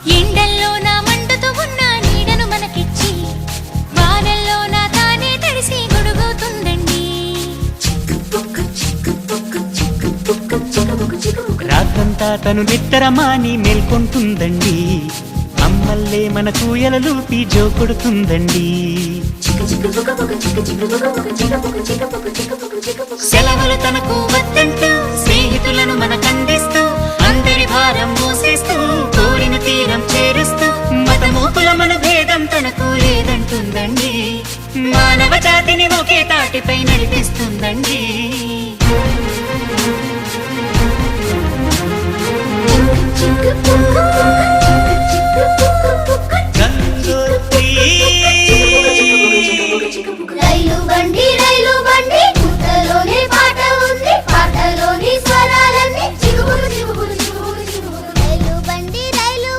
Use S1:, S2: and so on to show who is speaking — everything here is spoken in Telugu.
S1: ఎండల్లో నా మండుతూ ఉన్న నీడను మనకిచ్చి వానల్లో నా తానే తడిసి గొడుగుతుందండి.
S2: రాత్రంతా తను నిద్రమాని మేల్కొంటుందండి. అమ్మల్లే మన కూయలలూపి జో కొడుతుందండి.
S1: సెలవులు తనకు వద్దంటూ స్నేహితులను మనకందిస్తూ అందరి భారం మోసేస్తూ కోరిన తీరం చేరుస్తూ
S2: మతమూపుల మన భేదం తనకు లేదంటుందండి.
S1: మానవ జాతిని ఒకే తాటిపై నడిపిస్తుందండి. చింకు చింకు పువ్వు